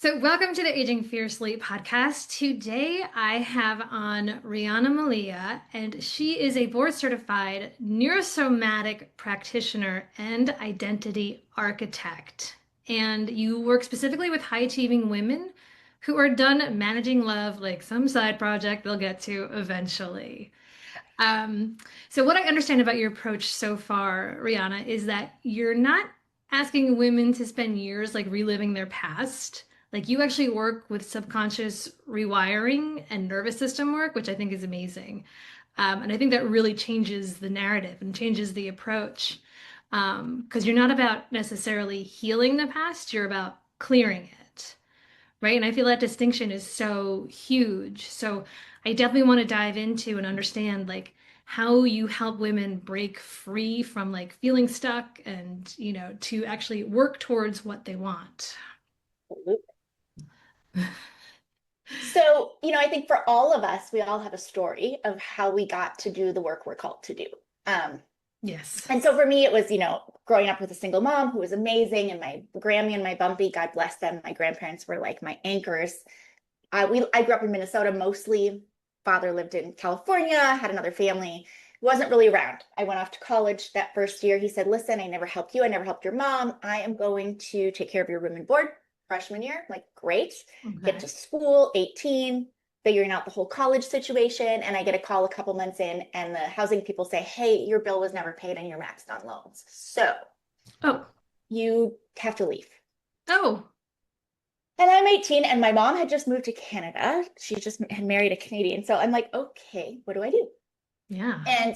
So, welcome to the Aging Fiercely podcast. Today, I have on Riana Malia, and she is a board certified neurosomatic practitioner and identity architect. And you work specifically with high achieving women who are done managing love, like some side project they'll get to eventually. Um, so, what I understand about your approach so far, Rihanna, is that you're not asking women to spend years like reliving their past. Like, you actually work with subconscious rewiring and nervous system work, which I think is amazing. And I think that really changes the narrative and changes the approach. Because you're not about necessarily healing the past, you're about clearing it, right? And I feel that distinction is so huge. So I definitely want to dive into and understand like how you help women break free from like feeling stuck and, to actually work towards what they want. So, I think for all of us, we all have a story of how we got to do the work we're called to do. Um, Yes. and so for me, it was, growing up with a single mom who was amazing, and my Grammy and my Bumpy, God bless them. My grandparents were like my anchors. I grew up in Minnesota mostly. Father lived in California, had another family, wasn't really around. I went off to college that first year. He said, "Listen, I never helped you. I never helped your mom. I am going to take care of your room and board." Freshman year, I'm like, great. Get Okay. to school, 18, figuring out the whole college situation. And I get a call a couple months in, and the housing people say, "Hey, your bill was never paid and you're maxed on loans. So Oh, you have to leave." oh, And I'm 18, and my mom had just moved to Canada. She just had married a Canadian. So I'm like, okay, what do I do? yeah. And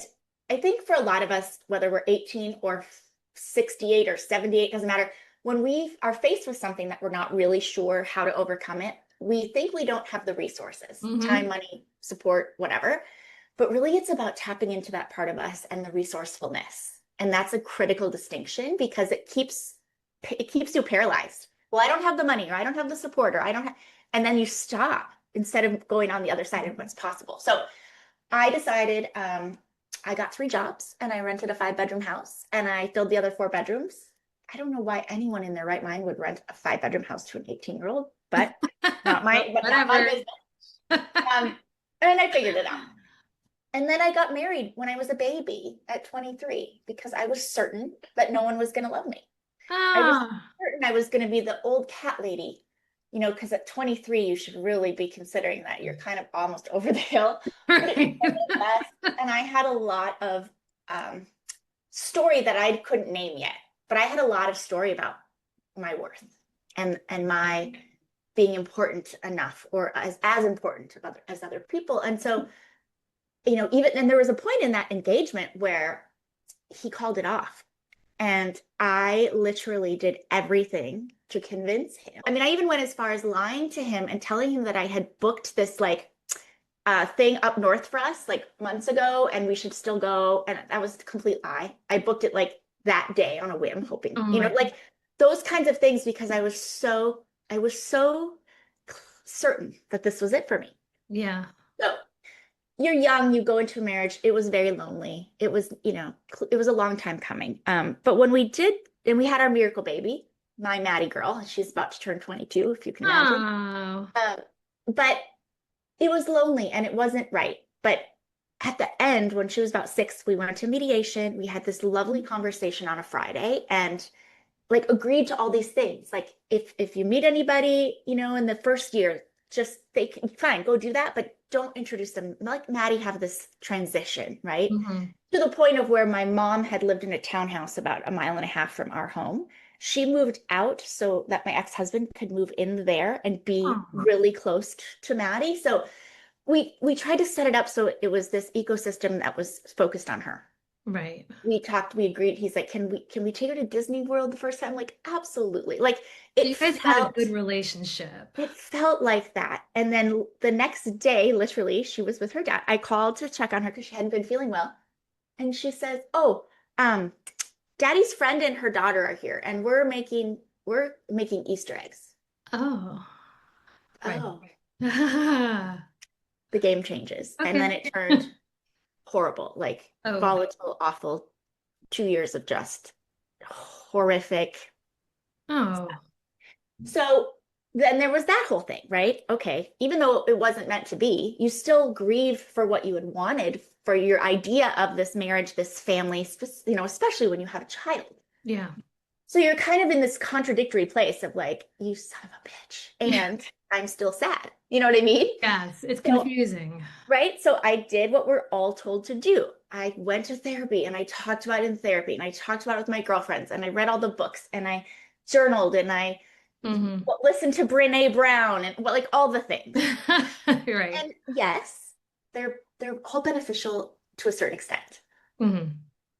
I think for a lot of us, whether we're 18 or 68 or 78, doesn't matter. When we are faced with something that we're not really sure how to overcome it, we think we don't have the resources, time, Mm-hmm. money, support, whatever. But really, it's about tapping into that part of us and the resourcefulness. And that's a critical distinction because it keeps you paralyzed. Well, I don't have the money, or I don't have the support, or I don't have, and then you stop instead of going on the other side of what's possible. So I decided I got 3 jobs, and I rented a 5 bedroom house, and I filled the other 4 bedrooms. I don't know why anyone in their right mind would rent a 5 bedroom house to an 18-year-old, but Well, not my whatever. business. Um, and I figured it out. And then I got married when I was a baby at 23 because I was certain that no one was going to love me. I was Ah, certain I was going to be the old cat lady, because at 23, you should really be considering that you're kind of almost over the hill. But it was right. for the best. And I had a lot of um, story that I couldn't name yet, but I had a lot of story about my worth and my being important enough, or as important as other people. And so, even, and there was a point in that engagement where he called it off. And I literally did everything to convince him. I mean, I even went as far as lying to him and telling him that I had booked this like thing up north for us like months ago, and we should still go. And that was a complete lie. I booked it like that day on a whim, hoping, Oh my God. like those kinds of things, because I was so certain that this was it for me. Yeah. So you're young, you go into a marriage. It was very lonely. It was a long time coming. But when we did, and we had our miracle baby, my Maddie girl, she's about to turn 22, if you can imagine. Oh. Um, but it was lonely and it wasn't right. But at the end, when she was about 6, we went to mediation. We had this lovely conversation on a Friday, and like agreed to all these things. Like if you meet anybody, in the first year, just they can fine, go do that, but don't introduce them. Like Maddie have this transition, right? Hmm. To the point of where my mom had lived in a townhouse about a mile and a half from our home. She moved out so that my ex-husband could move in there and be Oh, really close to Maddie. So we tried to set it up so it was this ecosystem that was focused on her. right. We agreed. He's like, can we take her to Disney World the first time? Like, absolutely. Like So it you guys had a felt good relationship. it felt like that. And then the next day, literally, she was with her dad. I called to check on her because she hadn't been feeling well. And she says, "Oh, um, Daddy's friend and her daughter are here, and we're making Easter eggs." Oh, right. Oh, the game changes. And then Okay. it turned horrible, like Oh, volatile, awful 2 years of just horrific. oh, So then there was that whole thing, right? Okay, even though it wasn't meant to be, you still grieve for what you had wanted for your idea of this marriage, this family, especially when you have a child. Yeah. So you're kind of in this contradictory place of like, you son of a bitch, and I'm still sad. You know what I mean? Yes, it's So, confusing. right? So I did what we're all told to do. I went to therapy and I talked about it in therapy and I talked about it with my girlfriends and I read all the books and I journaled and I Hmm. listened to Brene Brown and like all the things. Right. And yes, they're all beneficial to a certain extent. Hmm.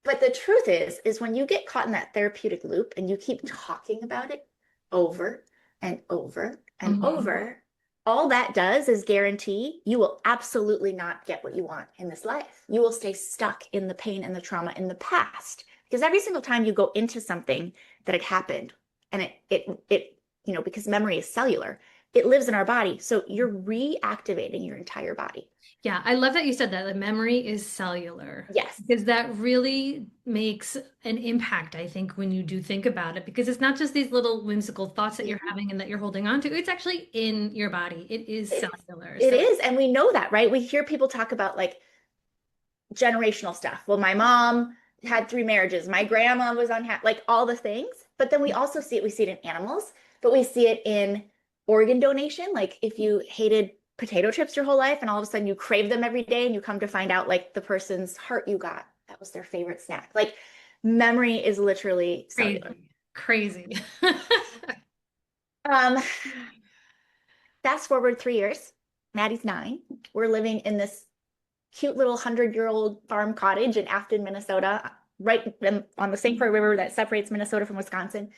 But the truth is when you get caught in that therapeutic loop and you keep talking about it over and over and Hmm. over, all that does is guarantee you will absolutely not get what you want in this life. You will stay stuck in the pain and the trauma in the past. Because every single time you go into something that had happened, and because memory is cellular, it lives in our body. So you're reactivating your entire body. Yeah, I love that you said that. The memory is cellular Yes. because that really makes an impact, I think, when you do think about it, because it's not just these little whimsical thoughts that you're Yeah. having and that you're holding on to. It's actually in your body. It is It, cellular. it So, is. And we know that, right? We hear people talk about like generational stuff. Well, my mom had three marriages. My grandma was unhappy, like all the things. But then we also see it. We see it in animals, but we see it in organ donation. Like if you hated potato chips your whole life and all of a sudden you crave them every day and you come to find out like the person's heart you got, that was their favorite snack. Like memory is literally cellular. crazy, crazy. Um, Fast forward 3 years, Maddie's 9. We're living in this cute little 100-year-old farm cottage in Afton, Minnesota, right on the St. Croix River that separates Minnesota from Wisconsin.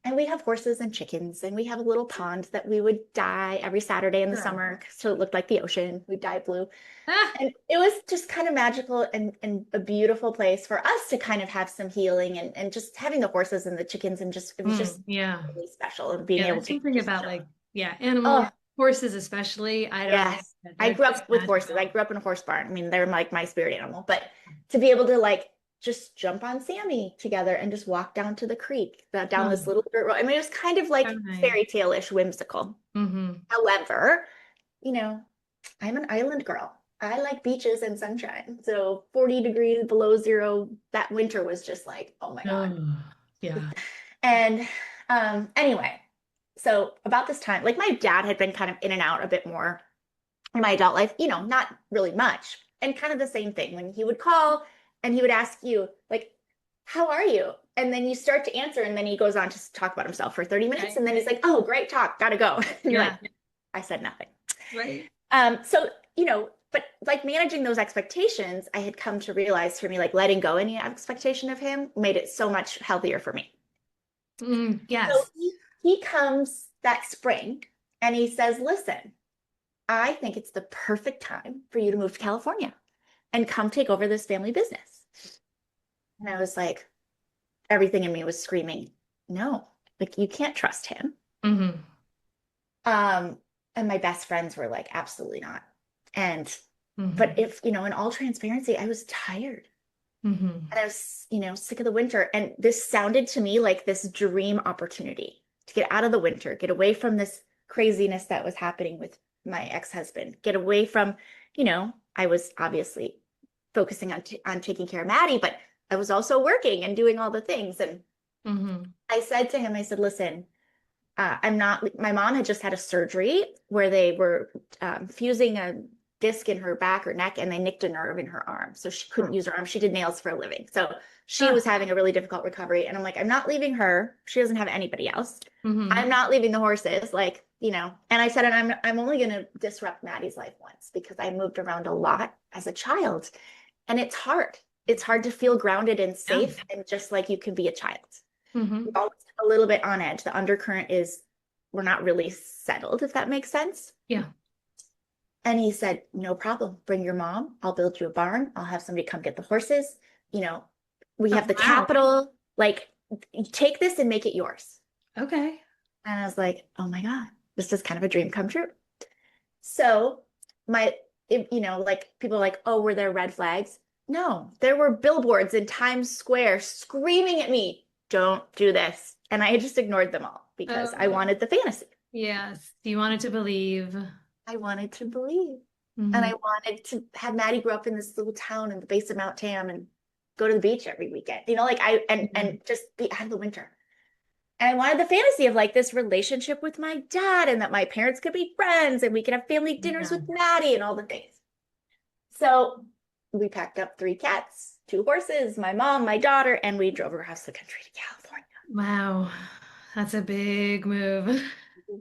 And we have horses and chickens, and we have a little pond that we would dye every Saturday in the Sure. summer so it looked like the ocean. We'd dye blue. Ah, And it was just kind of magical and a beautiful place for us to kind of have some healing and just having the horses and the chickens and just, it was just yeah. really special and being Yeah, able there's to something just about chill. like, yeah, animals, Oh, horses especially. I don't know. yes. I They're grew just up with horses. I magical. grew up in a horse barn. I mean, they're like my spirit animal, but to be able to like just jump on Sammy together and just walk down to the creek, down this Oh, little dirt road. I mean, it was kind of so like nice. fairy tale-ish whimsical. Hmm. However, you know, I'm an island girl. I like beaches and sunshine. So 40 degrees below zero, that winter was just like, oh my God. Oh, yeah. And anyway, so about this time, like my dad had been kind of in and out a bit more in my adult life, not really much. And kind of the same thing when he would call and he would ask you, like, how are you? And then you start to answer, and then he goes on to talk about himself for 30 minutes. Right. And then he's like, oh, great talk, gotta go. And you're like, Yeah. I said nothing. Right. So, but like managing those expectations, I had come to realize for me, like letting go any expectation of him made it so much healthier for me. So Yes. he comes that spring and he says, listen, I think it's the perfect time for you to move to California and come take over this family business. And I was like, everything in me was screaming, no, like you can't trust him. Hmm. Um, and my best friends were like, absolutely not. And, but Hmm. if, in all transparency, I was tired Hmm. and I was, sick of the winter. And this sounded to me like this dream opportunity to get out of the winter, get away from this craziness that was happening with my ex-husband, get away from, I was obviously focusing on taking care of Maddie, but I was also working and doing all the things. And Hmm. I said to him, I said, listen, I'm not, my mom had just had a surgery where they were fusing a disc in her back or neck and they nicked a nerve in her arm. So she couldn't use her arm. She did nails for a living. So she was Ah. having a really difficult recovery. And I'm like, I'm not leaving her. She doesn't have anybody else. I'm Hmm. not leaving the horses. Like, and I said, and I'm only going to disrupt Maddie's life once because I moved around a lot as a child. And it's hard. It's hard to feel grounded and Yeah. safe and just like you can be a child. We're Hmm. always a little bit on edge. The undercurrent is we're not really settled, if that makes sense. Yeah. And he said, no problem. Bring your mom. I'll build you a barn. I'll have somebody come get the horses. You know, we Oh, have the wow. capital. Like, take this and make it yours. Okay. And I was like, oh my God, this is kind of a dream come true. So like people are like, oh, were there red flags? No, there were billboards in Times Square screaming at me, don't do this. And I just ignored them all because I Oh, wanted the fantasy. Yes. You wanted to believe. I wanted to believe. And Hmm. I wanted to have Maddie grow up in this little town in the base of Mount Tam and go to the beach every weekend. Like and just be out of the winter. And I wanted the fantasy of like this relationship with my dad and that my parents could be friends and we could have family dinners Yeah. with Maddie and all the things. So we packed up 3 cats, 2 horses, my mom, my daughter, and we drove across the country to California. Wow. That's a big move.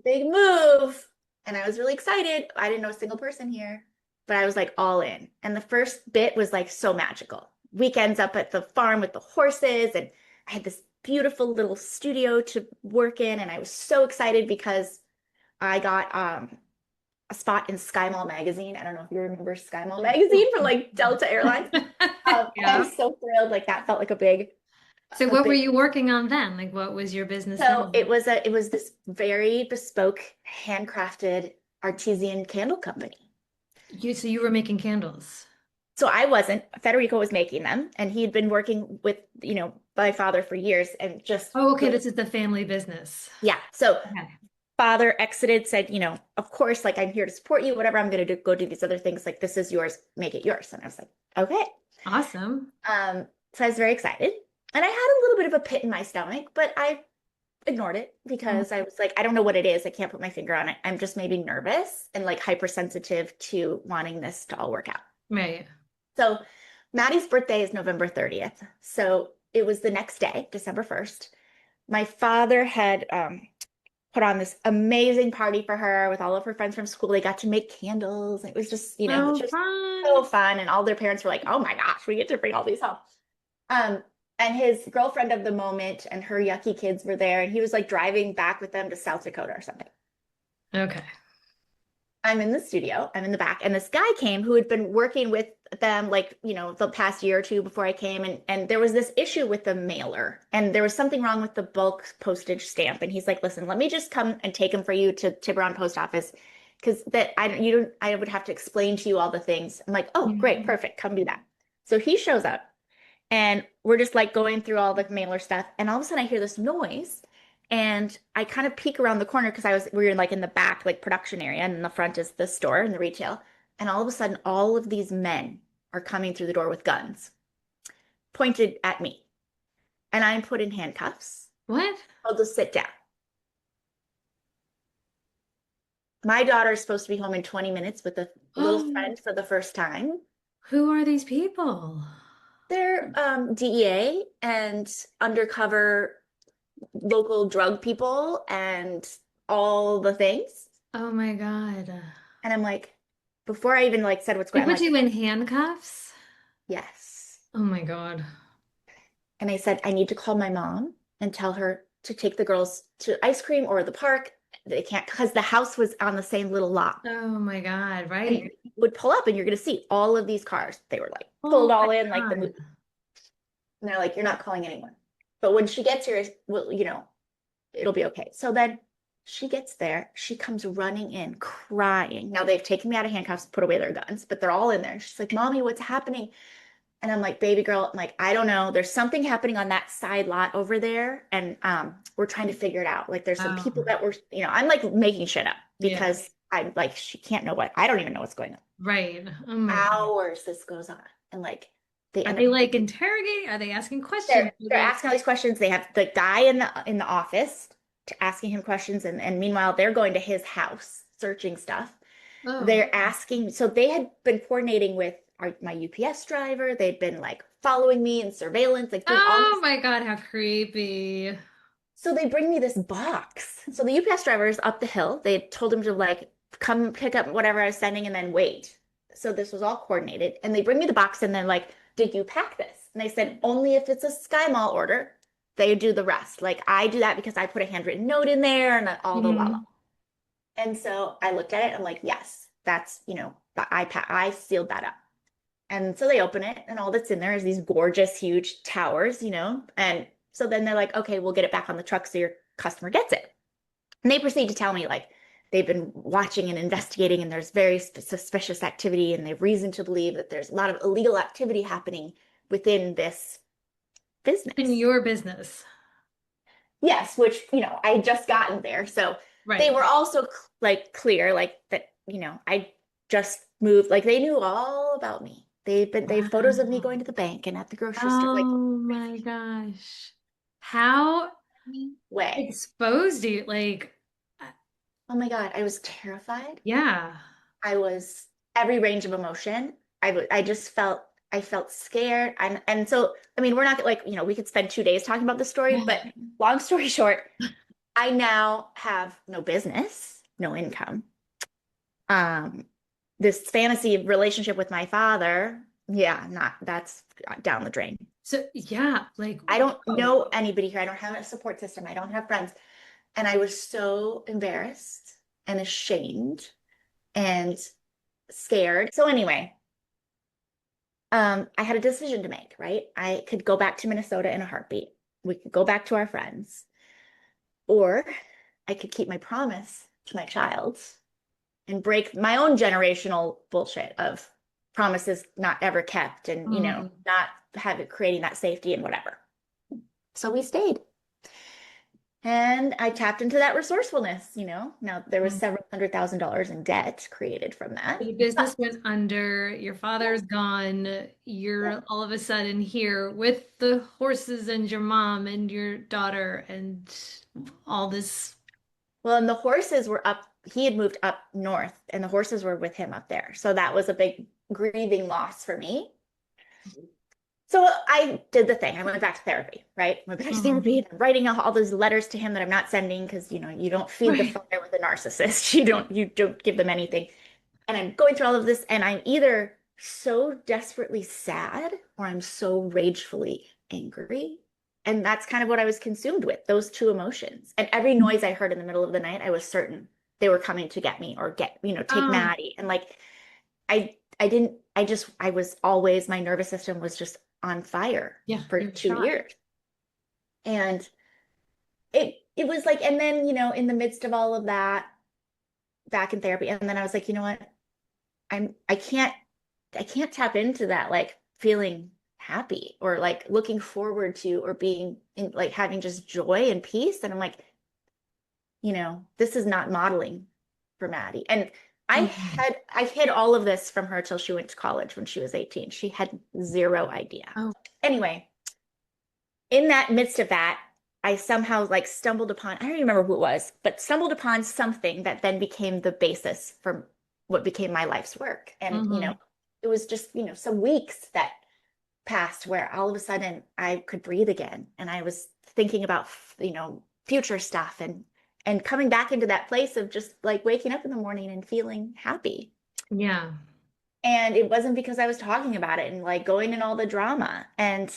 Big move. And I was really excited. I didn't know a single person here, but I was like all in. And the first bit was like so magical. Weekends up at the farm with the horses, and I had this beautiful little studio to work in, and I was so excited because I got a spot in Sky Mall magazine. I don't know if you remember Sky Mall magazine from like Delta Airlines. And I Yeah. was so thrilled. Like that felt like So a what were big. you working on then? Like what was your business So then? it was this very bespoke, handcrafted artesian candle company. So you were making candles. So I wasn't. Federico was making them, and he'd been working with, my father for years, and just Oh, okay. really, This is the family business. yeah. So Okay. father exited, said, of course, like I'm here to support you, whatever. I'm gonna go do these other things. Like this is yours, make it yours. And I was like, okay. Awesome. So I was very excited. And I had a little bit of a pit in my stomach, but I ignored it Mhm. because I was like, I don't know what it is. I can't put my finger on it. I'm just maybe nervous and like hypersensitive to wanting this to all work out. Right. So Maddie's birthday is November 30th. So it was the next day, December 1st. My father had put on this amazing party for her with all of her friends from school. They got to make candles. It was just, Oh, just so fun. fun. And all their parents were like, oh my gosh, we get to bring all these home. Um, and his girlfriend of the moment and her yucky kids were there, and he was like driving back with them to South Dakota or something. Okay. I'm in the studio, I'm in the back, and this guy came who had been working with them like, the past year or two before I came, and there was this issue with the mailer, and there was something wrong with the bulk postage stamp. And he's like, listen, let me just come and take them for you to Tiburon Post Office. Because that I don't you don't I would have to explain to you all the things. I'm like, oh, great, Mhm. perfect, come do that. So he shows up and we're just like going through all the mailer stuff. And all of a sudden I hear this noise. And I kind of peek around the corner because we were like in the back, like production area, and in the front is the store and the retail. And all of a sudden, all of these men are coming through the door with guns pointed at me. And I'm put in handcuffs. What? I'll just sit down. My daughter is supposed to be home in 20 minutes with a little Oh, friend for the first time. who are these people? They're DEA and undercover local drug people and all the things. Oh my God. And I'm like, before I even like said what's They going on, I'm put like, you in handcuffs? yes. Oh my God. And I said, I need to call my mom and tell her to take the girls to ice cream or the park. They can't because the house was on the same little lot. Oh my God. And Right. you would pull up and you're going to see all of these cars. They were like Oh pulled my all in like the God. movie. And they're like, you're not calling anyone. But when she gets here, well, it'll be okay. So then she gets there. She comes running in, crying. Now they've taken me out of handcuffs, put away their guns, but they're all in there. She's like, Mommy, what's happening? And I'm like, baby girl, I'm like, I don't know. There's something happening on that side lot over there. And we're trying to figure it out. Like there's some people Oh, that were, I'm like making shit up yeah. because I'm like, she can't know what, I don't even know what's going on. Right. Oh my God. Hours this goes on. And like they Are end they up like interrogating? Are they asking questions? they're asking all these questions. They have the guy in the office to asking him questions, and meanwhile they're going to his house searching stuff. Oh. They're asking, so they had been coordinating with my UPS driver. They'd been like following me and surveillance, like doing all Oh this. my God, how creepy. So they bring me this box. So the UPS driver is up the hill. They told him to like come pick up whatever I was sending and then wait. So this was all coordinated. And they bring me the box and then like, did you pack this? And they said, only if it's a Sky Mall order, they do the rest. Like I do that because I put a handwritten note in there and all the la la. Hmm. And so I looked at it. I'm like, yes, that's, I sealed that up. And so they open it, and all that's in there is these gorgeous, huge towers, And so then they're like, okay, we'll get it back on the truck so your customer gets it. And they proceed to tell me, like, they've been watching and investigating, and there's very suspicious activity, and they have reason to believe that there's a lot of illegal activity happening within this In business. your business. Yes, which, I had just gotten there. So they Right. were also like clear, like that, I just moved, like they knew all about me. They have photos of me going Wow. to the bank and at the grocery store, like Oh my gosh. How any way. exposed do you like Oh my God, I was terrified. yeah. I was every range of emotion. I just felt I felt scared. And so I mean we're not like, we could spend 2 days talking about the story, Yeah. but long story short, I now have no business, no income. Um, this fantasy relationship with my father, yeah, not that's down the drain. So yeah, like I don't whoa. know anybody here. I don't have a support system. I don't have friends. And I was so embarrassed and ashamed and scared. So anyway, I had a decision to make, right? I could go back to Minnesota in a heartbeat. We could go back to our friends, or I could keep my promise to my child and break my own generational bullshit of promises not ever kept and, Mm. not have it creating that safety and whatever. So we stayed. And I tapped into that resourcefulness. Now there was Mm. several $100,000 in debt created from that. The But business went under, your yeah, father's gone, yeah. you're all of a sudden here with the horses and your mom and your daughter and all this. Well, and the horses were up, he had moved up north, and the horses were with him up there. So that was a big grieving loss for me. So I did the thing. I went back to therapy, right? Went back to Mhm. therapy and I'm writing all those letters to him that I'm not sending because you don't feed the Right. fire with a narcissist. You don't give them anything. And I'm going through all of this, and I'm either so desperately sad or I'm so ragefully angry. And that's kind of what I was consumed with, those two emotions. And every noise I heard in the middle of the night, I was certain they were coming to get me or take Oh, Maddie. And like I didn't I was always my nervous system was just on fire yeah, for you're 2 years. shot. And it was like, and then, in the midst of all of that, back in therapy, and then I was like, you know what? I can't tap into that like feeling happy or like looking forward to or being in like having just joy and peace. And I'm like, this is not modeling for Maddie. And Mhm. I hid all of this from her till she went to college when she was 18. She had zero idea. Oh, Anyway, in that midst of that, I somehow like stumbled upon, I don't even remember who it was, but stumbled upon something that then became the basis for what became my life's work. And, hmm. it was just, some weeks that passed where all of a sudden I could breathe again. And I was thinking about, future stuff and coming back into that place of just like waking up in the morning and feeling happy. Yeah. And it wasn't because I was talking about it and like going in all the drama. And,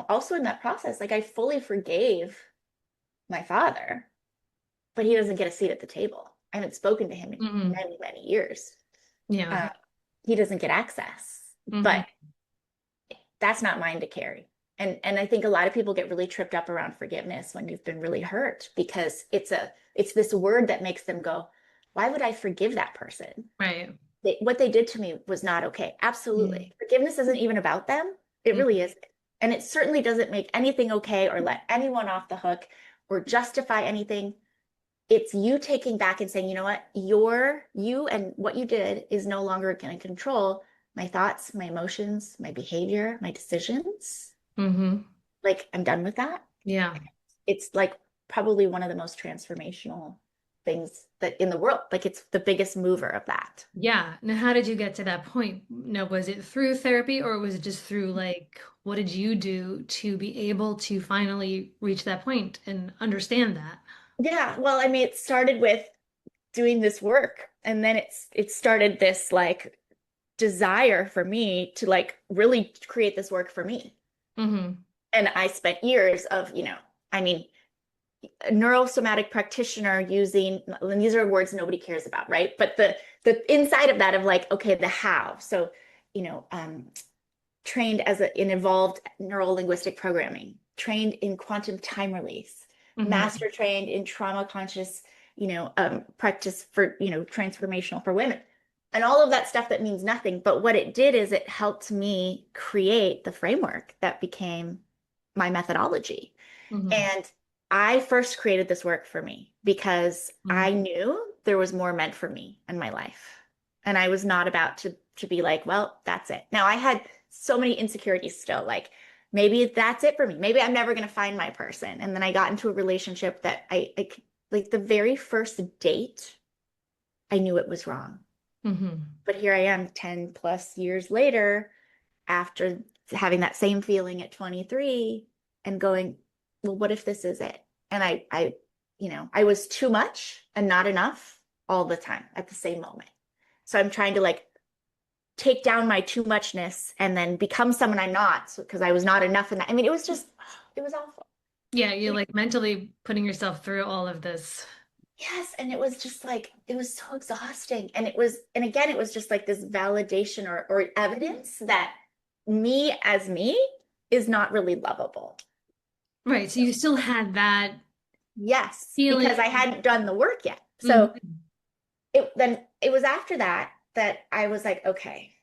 also in that process, like I fully forgave my father, but he doesn't get a seat at the table. I haven't spoken to him in Hmm. many, many years. Yeah. Uh, he doesn't get access, Hmm. but that's not mine to carry. And I think a lot of people get really tripped up around forgiveness when you've been really hurt because it's this word that makes them go, why would I forgive that person? Right. What they did to me was not okay. Mm. Absolutely. Forgiveness isn't even about them. It really Mhm. isn't. And it certainly doesn't make anything okay or let anyone off the hook or justify anything. It's you taking back and saying, you know what, you and what you did is no longer going to control my thoughts, my emotions, my behavior, my decisions. Mhm. Like I'm done with that. Yeah. It's like probably one of the most transformational things that in the world. Like it's the biggest mover of that. Yeah. Now, how did you get to that point? No, was it through therapy or was it just through like, what did you do to be able to finally reach that point and understand that? Yeah, well, I mean, it started with doing this work, and then it started this like desire for me to like really create this work for me. Hmm. And I spent years of, I mean, a neurosomatic practitioner using, and these are words nobody cares about, right? But the inside of that of like, okay, the how. So, you know, um, trained in evolved neuro linguistic programming, trained in quantum time release, Hmm. master trained in trauma conscious, practice for, transformational for women. And all of that stuff that means nothing. But what it did is it helped me create the framework that became my methodology. Hmm. And I first created this work for me because I Mhm. knew there was more meant for me in my life. And I was not about to be like, well, that's it. Now I had so many insecurities still, like maybe that's it for me. Maybe I'm never going to find my person. And then I got into a relationship that like the very first date, I knew it was wrong. Mhm. But here I am 10 plus years later after having that same feeling at 23 and going, well, what if this is it? And I was too much and not enough all the time at the same moment. So I'm trying to like take down my too muchness and then become someone I'm not because I was not enough in that. I mean, it was just, it was awful. Yeah, you're like mentally putting yourself through all of this. Yes, and it was just like it was so exhausting. And again, it was just like this validation or evidence that me as me is not really lovable. Right. So you still had that Yes, feeling. because I hadn't done the work yet. So Mhm. it was after that that I was like, okay,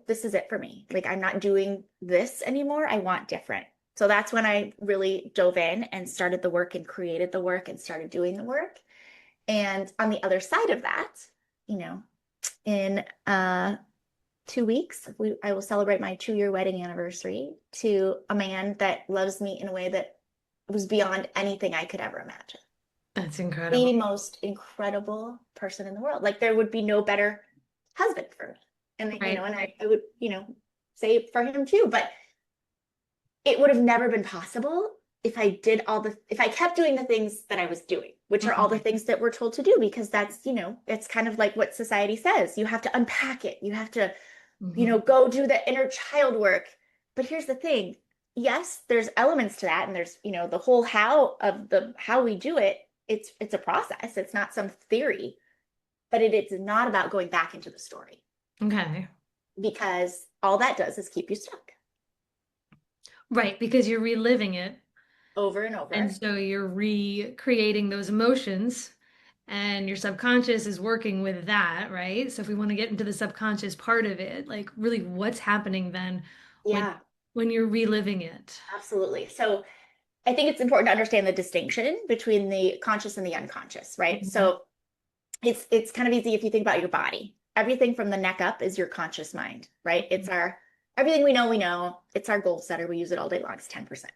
this is it for me. Like I'm not doing this anymore. I want different. So that's when I really dove in and started the work and created the work and started doing the work. And on the other side of that, you know, in 2 weeks, I will celebrate my 2-year wedding anniversary to a man that loves me in a way that was beyond anything I could ever imagine. That's incredible. The most incredible person in the world. Like there would be no better husband for me. And Right. I would, say it for him too. But it would have never been possible if I kept doing the things that I was doing, which are all the Mhm. things that we're told to do, because it's kind of like what society says. You have to unpack it. You have to, Mhm. go do the inner child work. But here's the thing. Yes, there's elements to that, and there's, the whole how we do it. It's a process. It's not some theory, but it's not about going back into the story Okay. because all that does is keep you stuck Right, because you're reliving it. over and And over. so you're recreating those emotions, and your subconscious is working with that, right? So if we want to get into the subconscious part of it, like really what's happening then when Yeah, when you're reliving it? absolutely. So I think it's important to understand the distinction between the conscious and the unconscious, right? Mhm. So it's kind of easy if you think about your body. Everything from the neck up is your conscious mind, right? It's our everything we know. It's our goal setter. We use it all day long. It's 10%,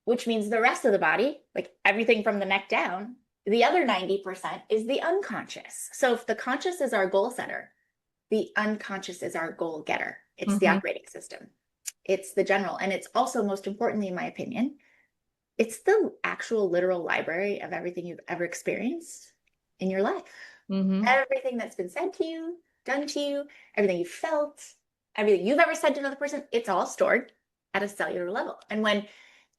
which means the rest of the body, like everything from the neck down, the other 90% is the unconscious. So if the conscious is our goal setter, the unconscious is our goal getter. It's the Mhm. operating system. It's the general. And it's also, most importantly, in my opinion, it's the actual literal library of everything you've ever experienced in your life. Mhm. Everything that's been said to you, done to you, everything you felt, everything you've ever said to another person, it's all stored at a cellular level. And when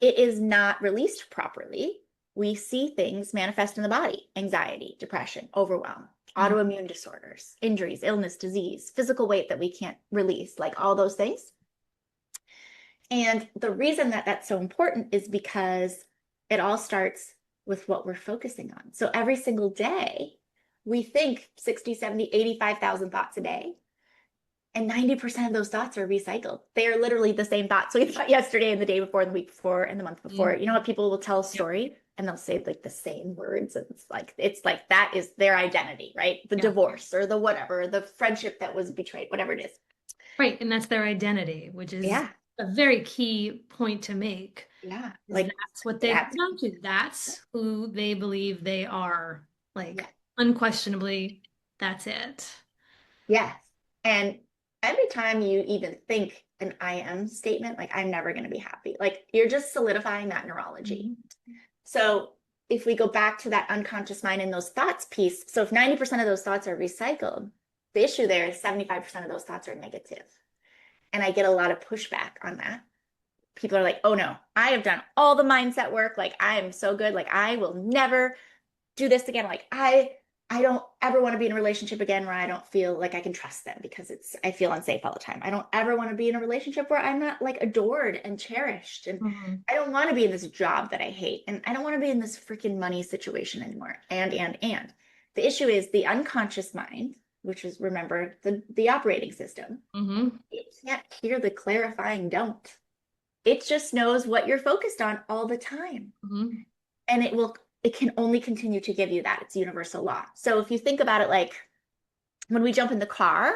it is not released properly, we see things manifest in the body: anxiety, depression, overwhelm, Mhm. autoimmune disorders, injuries, illness, disease, physical weight that we can't release, like all those things. And the reason that that's so important is because it all starts with what we're focusing on. So every single day, we think 60, 70, 85,000 thoughts a day. And 90% of those thoughts are recycled. They are literally the same thoughts we thought yesterday and the day before, and the week before, and the month before. Mhm. You know what? People will tell a Yep. story and they'll say like the same words. And it's like that is their identity, right? The Yeah. divorce or the whatever, the friendship that was betrayed, whatever it is. Right, and that's their identity, which is Yeah. a very key point to make, Yeah. is Like that's what they hold that's on to. That's who they believe they are. yeah. Like, unquestionably, that's it. Yes. And every time you even think an I am statement, like I'm never going to be happy, like you're just solidifying that neurology. Mhm. So if we go back to that unconscious mind and those thoughts piece, so if 90% of those thoughts are recycled, the issue there is 75% of those thoughts are negative. And I get a lot of pushback on that. People are like, oh no, I have done all the mindset work. Like I am so good. Like I will never do this again. Like I don't ever want to be in a relationship again where I don't feel like I can trust them because I feel unsafe all the time. I don't ever want to be in a relationship where I'm not like adored and cherished. And Mhm. I don't want to be in this job that I hate. And I don't want to be in this freaking money situation anymore. And the issue is the unconscious mind, which is, remember, the operating system. Mhm. It can't hear the clarifying don't. It just knows what you're focused on all the time. Mm-hmm. And it can only continue to give you that. It's universal law. So if you think about it, like when we jump in the car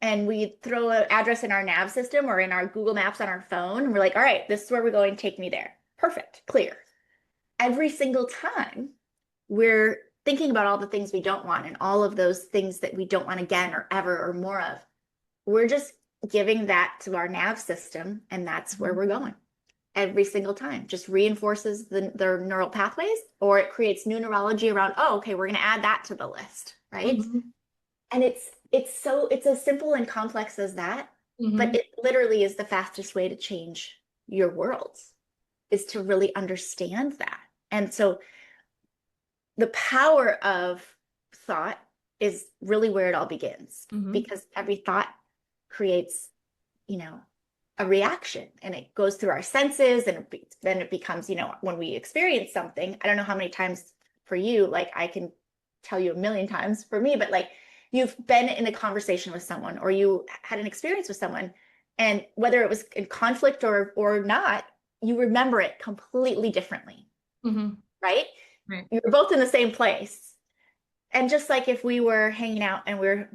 and we throw an address in our nav system or in our Google Maps on our phone, and we're like, all right, this is where we're going, take me there. Perfect, clear. Every single time we're thinking about all the things we don't want and all of those things that we don't want again or ever or more of, we're just giving that to our nav system, and that's where we're going every single time. Just reinforces the neural pathways, or it creates new neurology around, oh, okay, we're going to add that to the list, right? Mm-hmm. And it's as simple and complex as that, but Mm-hmm. it literally is the fastest way to change your world, is to really understand that. And so the power of thought is really where it all begins, Mm-hmm. because every thought creates, you know, a reaction, and it goes through our senses, and then it becomes, when we experience something. I don't know how many times for you, like I can tell you a million times for me, but like you've been in a conversation with someone, or you had an experience with someone, and whether it was in conflict or not, you remember it completely differently, Mm-hmm. right? Right. You were both in the same place. And just like if we were hanging out and we're,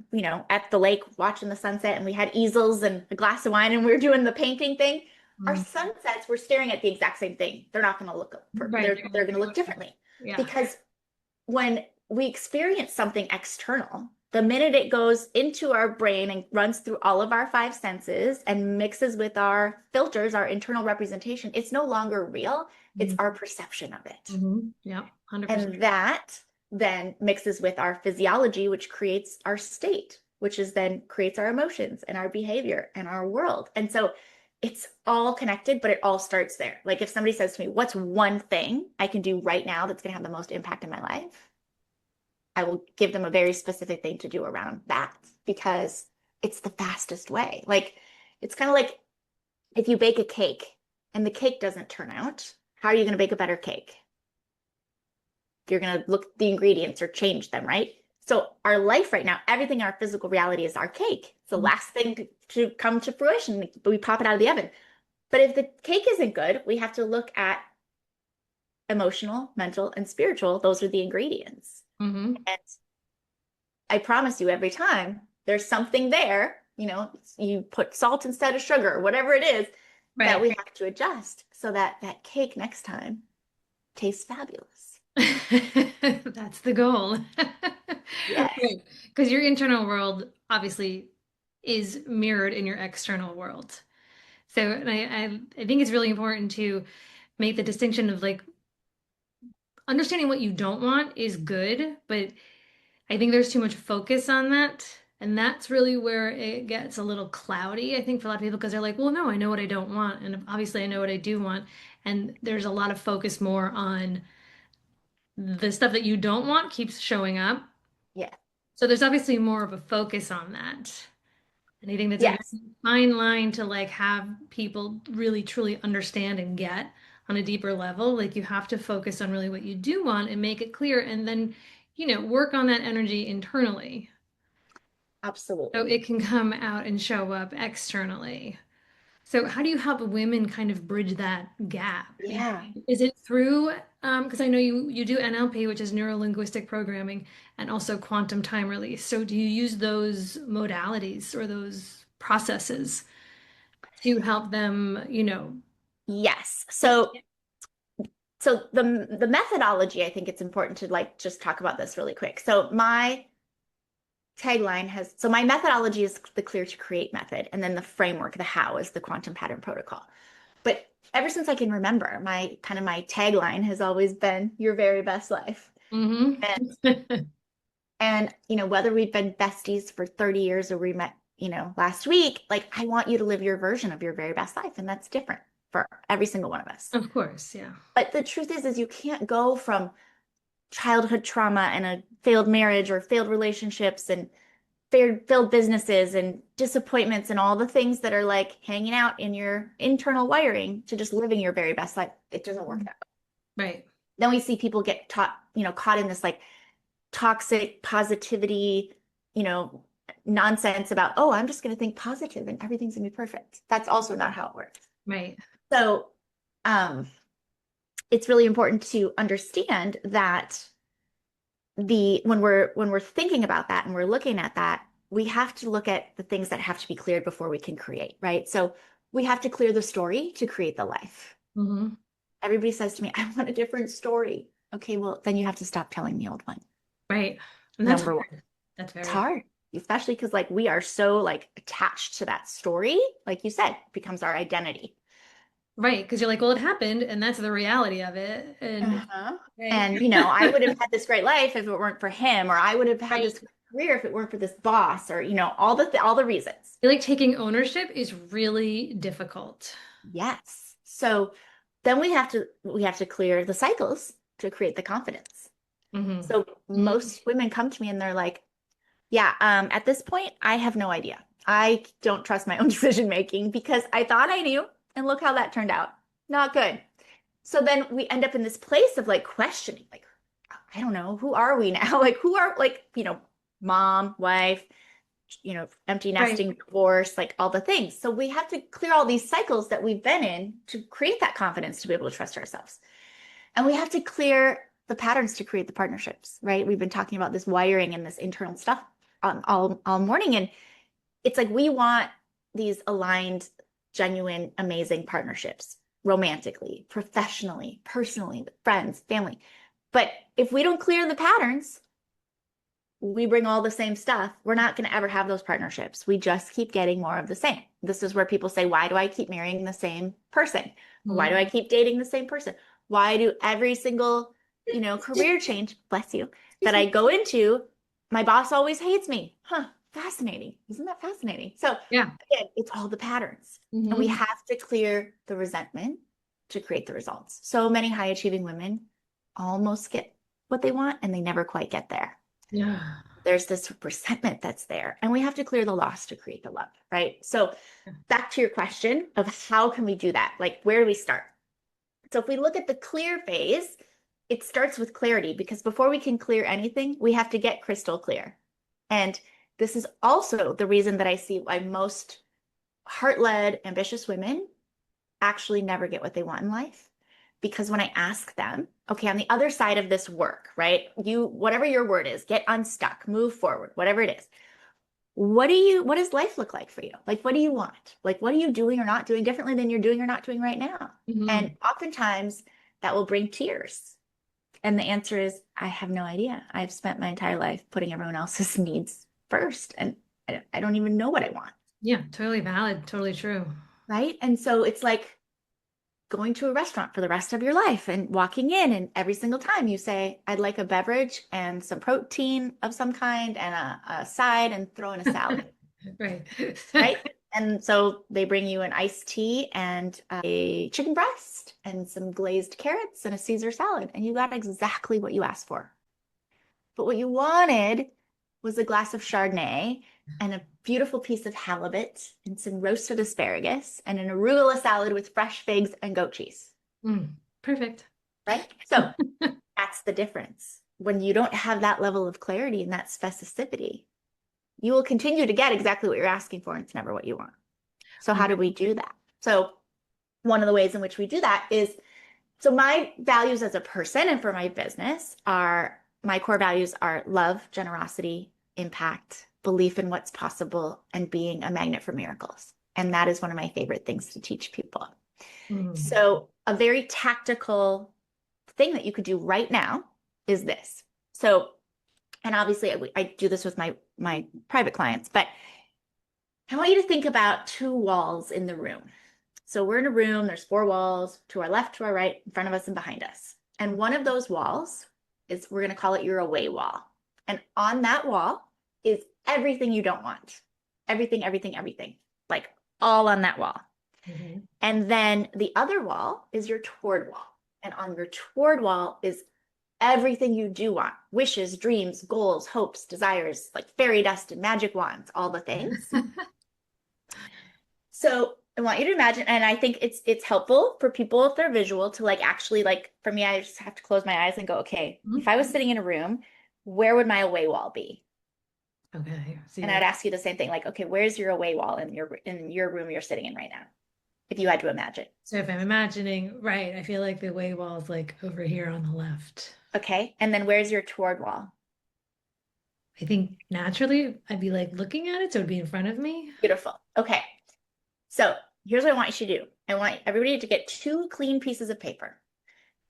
at the lake watching the sunset, and we had easels and a glass of wine and we were doing the painting thing, our Mm-hmm. sunsets, we're staring at the exact same thing. They're not going to look, Right. they're going to look differently, Yeah. because when we experience something external, the minute it goes into our brain and runs through all of our five senses and mixes with our filters, our internal representation, it's no longer real. It's our perception of it. Mm-hmm. Yeah. 100%. And that then mixes with our physiology, which creates our state, which is then creates our emotions and our behavior and our world. And so it's all connected, but it all starts there. Like if somebody says to me, what's one thing I can do right now that's going to have the most impact in my life? I will give them a very specific thing to do around that, because it's the fastest way. Like it's kind of like if you bake a cake and the cake doesn't turn out, how are you going to bake a better cake? You're going to look at the ingredients or change them, right? So our life right now, everything in our physical reality is our cake. It's the last thing to come to fruition, but we pop it out of the oven. But if the cake isn't good, we have to look at emotional, mental, and spiritual. Those are the ingredients. Mm-hmm. And I promise you, every time there's something there, you put salt instead of sugar, whatever it is, that Right. we have to adjust so that that cake next time tastes fabulous. That's the goal. Yes. Right. Because your internal world obviously is mirrored in your external world. So, and I think it's really important to make the distinction of like understanding what you don't want is good, but I think there's too much focus on that. And that's really where it gets a little cloudy, I think, for a lot of people, because they're like, well, no, I know what I don't want. And obviously, I know what I do want. And there's a lot of focus more on the stuff that you don't want keeps showing up. Yeah. So there's obviously more of a focus on that. And I think that's a Yes. very fine line to like have people really truly understand and get on a deeper level. Like you have to focus on really what you do want and make it clear and then, work on that energy internally. So Absolutely. it can come out and show up externally. So how do you help women kind of bridge that gap? Yeah. Is it through, because I know you do NLP, which is neuro linguistic programming, and also quantum time release. So do you use those modalities or those processes to help them, Yes. get, So the methodology, I think it's important to like just talk about this really quick. So my methodology is the clear to create method, and then the framework, the how, is the quantum pattern protocol. But ever since I can remember, my tagline has always been your very best life. hmm And whether we've been besties for 30 years or we met, last week, like I want you to live your version of your very best life. And that's different for every single one of us. Of course, yeah. But the truth is you can't go from childhood trauma and a failed marriage or failed relationships and failed businesses and disappointments and all the things that are like hanging out in your internal wiring to just living your very best life. It doesn't work that way. Right. Then we see people get caught in this like toxic positivity, nonsense about, oh, I'm just going to think positive and everything's going to be perfect. That's also not how it works. Right. So, um, it's really important to understand that when we're thinking about that and we're looking at that, we have to look at the things that have to be cleared before we can create, right? So we have to clear the story to create the life. Hmm. Everybody says to me, I want a different story. Okay, well, then you have to stop telling the old one. Right. And that's Number one. hard. That's It's very hard. hard, especially because like we are so like attached to that story, like you said, it becomes our identity. Right. Because you're like, well, it happened, and that's the reality of it. And Uh-huh. right. And, I would have had this great life if it weren't for him, or I would have had Right. this career if it weren't for this boss, or, all the reasons. I feel like taking ownership is really difficult. Yes. So then we have to clear the cycles to create the confidence. Hmm. So Hmm. most women come to me and they're like, yeah, at this point, I have no idea. I don't trust my own decision making because I thought I knew, and look how that turned out. Not good. So then we end up in this place of like questioning, like, I don't know, who are we now? Like, who are like, mom, wife, empty Right. nesting, divorce, like all the things. So we have to clear all these cycles that we've been in to create that confidence to be able to trust ourselves. And we have to clear the patterns to create the partnerships, right? We've been talking about this wiring and this internal stuff all morning. And it's like we want these aligned, genuine, amazing partnerships romantically, professionally, personally, with friends, family. But if we don't clear the patterns, we bring all the same stuff. We're not going to ever have those partnerships. We just keep getting more of the same. This is where people say, why do I keep marrying the same person? Why do Mhm. I keep dating the same person? Why do every single, career change, bless you, Excuse that I me. go into, my boss always hates me? Huh, fascinating. Isn't that fascinating? So Yeah. again, it's all the patterns. And we Hmm. have to clear the resentment to create the results. So many high achieving women almost get what they want and they never quite get there. Yeah. There's this resentment that's there, and we have to clear the loss to create the love, right? So back to your question of how can we do that? Like, where do we start? So if we look at the clear phase, it starts with clarity because before we can clear anything, we have to get crystal clear. And this is also the reason that I see why most heart-led, ambitious women actually never get what they want in life. Because when I ask them, okay, on the other side of this work, right? Whatever your word is, get unstuck, move forward, whatever it is. What does life look like for you? Like, what do you want? Like, what are you doing or not doing differently than you're doing or not doing right now? And Hmm. oftentimes that will bring tears. And the answer is, I have no idea. I've spent my entire life putting everyone else's needs first, and I don't even know what I want. Yeah. Totally valid. Totally true. Right. And so it's like, going to a restaurant for the rest of your life and walking in, and every single time you say, I'd like a beverage and some protein of some kind and a side and throw in a salad, Right. right? And so they bring you an iced tea and a chicken breast and some glazed carrots and a Caesar salad, and you got exactly what you asked for. But what you wanted was a glass of Chardonnay and a beautiful piece of halibut and some roasted asparagus and an arugula salad with fresh figs and goat cheese, Perfect. right? So that's the difference. When you don't have that level of clarity and that specificity, you will continue to get exactly what you're asking for, and it's never what you want. So how do we do that? So one of the ways in which we do that is, so my values as a person and for my business are, my core values are love, generosity, impact, belief in what's possible, and being a magnet for miracles. And that is one of my favorite things to teach people. Mm. So a very tactical thing that you could do right now is this. So, and obviously I do this with my private clients, but I want you to think about two walls in the room. So we're in a room, there's four walls to our left, to our right, in front of us and behind us. And one of those walls is, we're going to call it your away wall. And on that wall is everything you don't want. Everything, everything, everything. Like all on that wall. Mhm. And then the other wall is your toward wall. And on your toward wall is everything you do want: wishes, dreams, goals, hopes, desires, like fairy dust and magic wands, all the things. So I want you to imagine, and I think it's helpful for people if they're visual to like actually, like for me, I just have to close my eyes and go, okay, if I was sitting in a room, where would my away wall be? Okay. See And I'd that. ask you the same thing, like, okay, where's your away wall in your room you're sitting in right now? if you had to imagine. So if I'm imagining, right, I feel like the way wall is like over here on the left. Okay. And then where's your toward wall? I think naturally I'd be like looking at it, so it'd be in front of me. Beautiful. Okay. So here's what I want you to do. I want everybody to get two clean pieces of paper.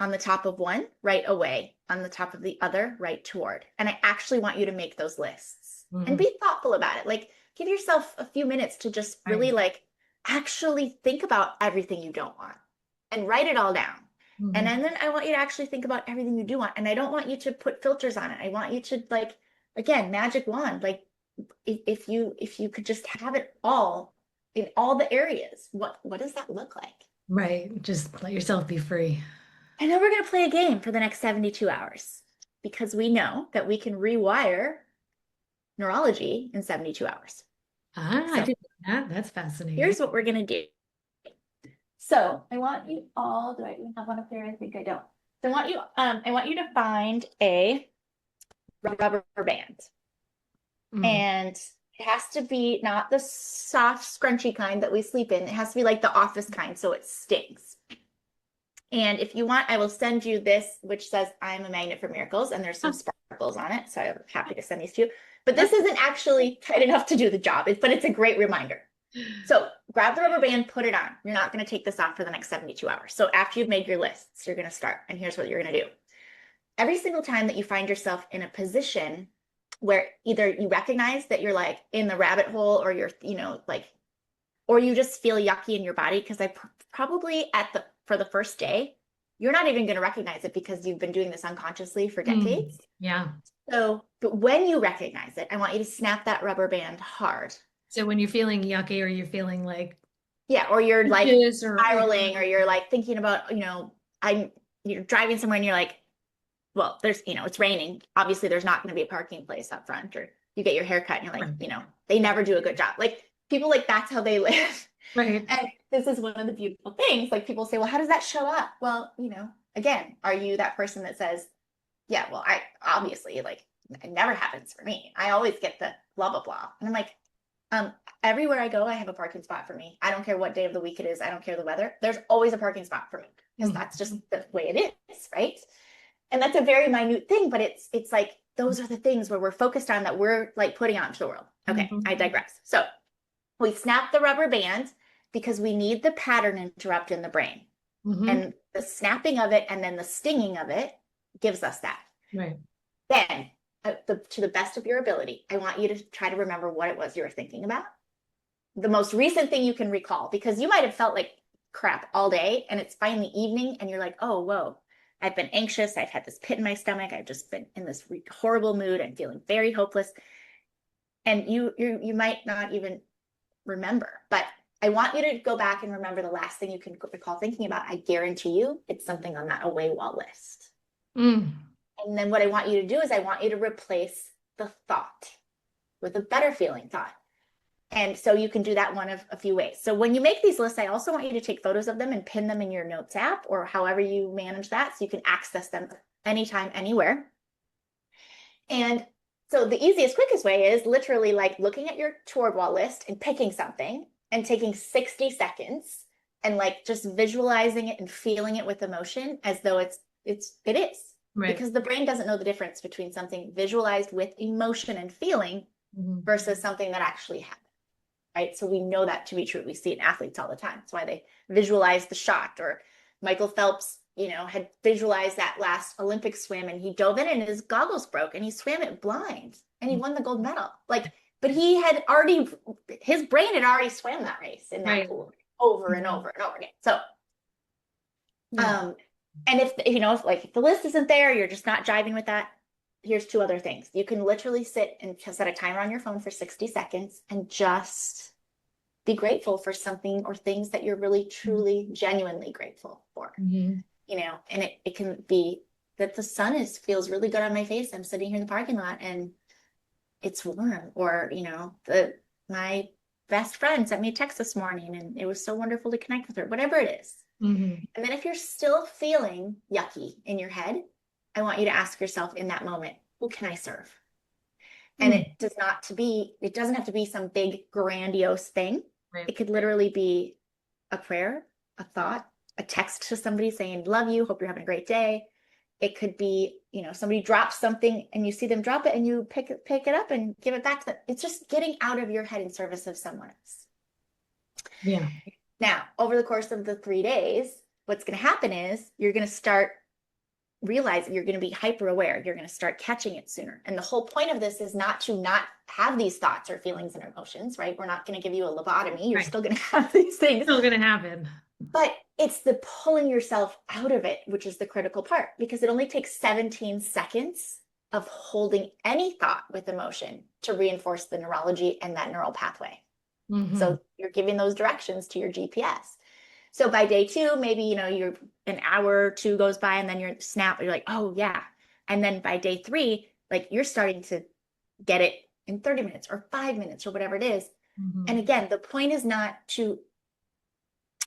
On the top of one, write away. On the top of the other, write toward. And I actually want you to make those lists and Mhm. be thoughtful about it. Like give yourself a few minutes to just really Right. like actually think about everything you don't want and write it all down. And Mhm. then I want you to actually think about everything you do want. And I don't want you to put filters on it. I want you to like, again, magic wand. Like if you could just have it all in all the areas, what does that look like? Right. Just let yourself be free. And then we're going to play a game for the next 72 hours because we know that we can rewire neurology in 72 hours. Ah, I So did that. That's fascinating. here's what we're going to do. So I want you all, do I even have one up there? I think I don't. So I want you to find a rubber band. Mm. And it has to be not the soft, scrunchy kind that we sleep in. It has to be like the office kind, so it stings. And if you want, I will send you this, which says I'm a magnet for miracles, and there's some Huh. sparkles on it. So I'm happy to send these to you. But this isn't actually tight enough to do the job, but it's a great reminder. So grab the rubber band, put it on. You're not going to take this off for the next 72 hours. So after you've made your lists, you're going to start. And here's what you're going to do. Every single time that you find yourself in a position where either you recognize that you're like in the rabbit hole or you're, like, or you just feel yucky in your body, because probably for the first day, you're not even going to recognize it because you've been doing this unconsciously for Mm. decades. Yeah. So, but when you recognize it, I want you to snap that rubber band hard. So when you're feeling yucky or you're feeling like Yeah, or you're like this or spiraling, or you're like thinking about, you're driving somewhere and you're like, well, it's raining. Obviously, there's not going to be a parking place up front, or you get your hair cut and you're like, right. they never do a good job. Like people, like that's how they live. Right. And this is one of the beautiful things. Like people say, well, how does that show up? Well, again, are you that person that says, yeah, well, I obviously like it never happens for me. I always get the blah, blah, blah. And I'm like, everywhere I go, I have a parking spot for me. I don't care what day of the week it is. I don't care the weather. There's always a parking spot for me because that's just the way it is, right? And that's a very minute thing, but it's like those are the things where we're focused on that we're like putting out into the world. Okay, I digress. So we snap the rubber band because we need the pattern interrupt in the brain. And the snapping of it and then the stinging of it gives us that. Right. Then, to the best of your ability, I want you to try to remember what it was you were thinking about. The most recent thing you can recall, because you might have felt like crap all day and it's finally evening and you're like, oh, whoa, I've been anxious. I've had this pit in my stomach. I've just been in this horrible mood. I'm feeling very hopeless. And you might not even remember, but I want you to go back and remember the last thing you can recall thinking about. I guarantee you it's something on that away wall list. Mm. And then what I want you to do is I want you to replace the thought with a better feeling thought. And so you can do that one of a few ways. So when you make these lists, I also want you to take photos of them and pin them in your notes app or however you manage that so you can access them anytime, anywhere. And so the easiest, quickest way is literally like looking at your toward wall list and picking something and taking 60 seconds and like just visualizing it and feeling it with emotion as though it is. Right. Because the brain doesn't know the difference between something visualized with emotion and feeling versus something that actually happened. Right. So we know that to be true. We see it in athletes all the time. That's why they visualize the shot. Or Michael Phelps, had visualized that last Olympic swim and he dove in and his goggles broke and he swam it blind and he won the gold medal. Like, but his brain had already swam that race in that pool over and over and over again. So, and if the list isn't there, you're just not jiving with that. Here's two other things. You can literally sit and set a timer on your phone for 60 seconds and just be grateful for something or things that you're really, truly, genuinely grateful for. And it can be that the sun feels really good on my face. I'm sitting here in the parking lot and it's warm. Or, my best friend sent me a text this morning and it was so wonderful to connect with her, whatever it is. And then if you're still feeling yucky in your head, I want you to ask yourself in that moment, who can I serve? And it doesn't have to be some big grandiose thing. Right. It could literally be a prayer, a thought, a text to somebody saying, love you, hope you're having a great day. It could be, somebody drops something and you see them drop it and you pick it up and give it back to them. It's just getting out of your head in service of someone else. Yeah. Now, over the course of the 3 days, what's going to happen is you're going to start realizing you're going to be hyper aware. You're going to start catching it sooner. And the whole point of this is not to not have these thoughts or feelings and emotions, right? We're not going to give you a lobotomy. You're still going to have these things. Still going to happen. But it's the pulling yourself out of it, which is the critical part, because it only takes 17 seconds of holding any thought with emotion to reinforce the neurology and that neural pathway. Mm-hmm. So you're giving those directions to your GPS. So by day 2, maybe, you're an hour or 2 goes by and then you're like, oh yeah. And then by day 3, like you're starting to get it in 30 minutes or 5 minutes or whatever it is. Mm-hmm. And again, the point is not to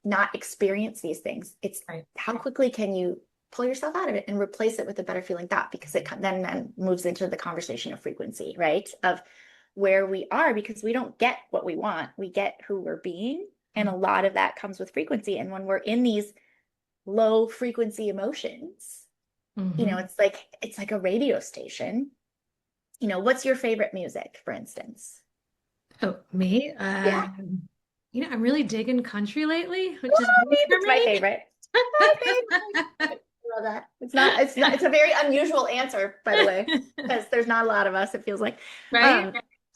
not experience these things. It's how quickly can you pull yourself out of it and replace it with a better feeling thought, because it then moves into the conversation of frequency, right? Of where we are, because we don't get what we want. We get who we're being. And a lot of that comes with frequency. And when we're in these low frequency emotions, Mm-hmm. it's like a radio station. What's your favorite music, for instance? Oh, me? Yeah. I'm really digging country lately, which is Oh, new for that's my me. favorite. My favorite. I love that. It's a very unusual answer, by the way, because there's not a lot of us, it feels like. Right?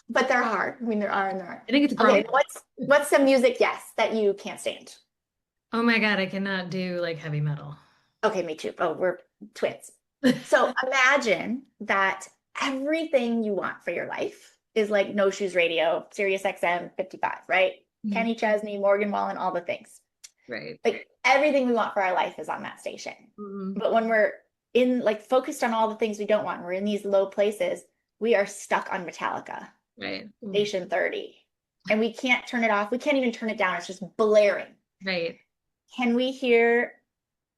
But they're hard. I mean, there are and there aren't. I think it's growing. Okay, what's some music, yes, that you can't stand? Oh my God, I cannot do like heavy metal. Okay, me too. Oh, we're twins. So imagine that everything you want for your life is like No Shoes Radio, Sirius XM 55, right? Mhm. Kenny Chesney, Morgan Wallen, all the things. Right. Like everything we want for our life is on that station. Mhm. But when we're in focused on all the things we don't want, we're in these low places, we are stuck on Metallica. Right. Station 30. And we can't turn it off. We can't even turn it down. It's just blaring. Right. Can we hear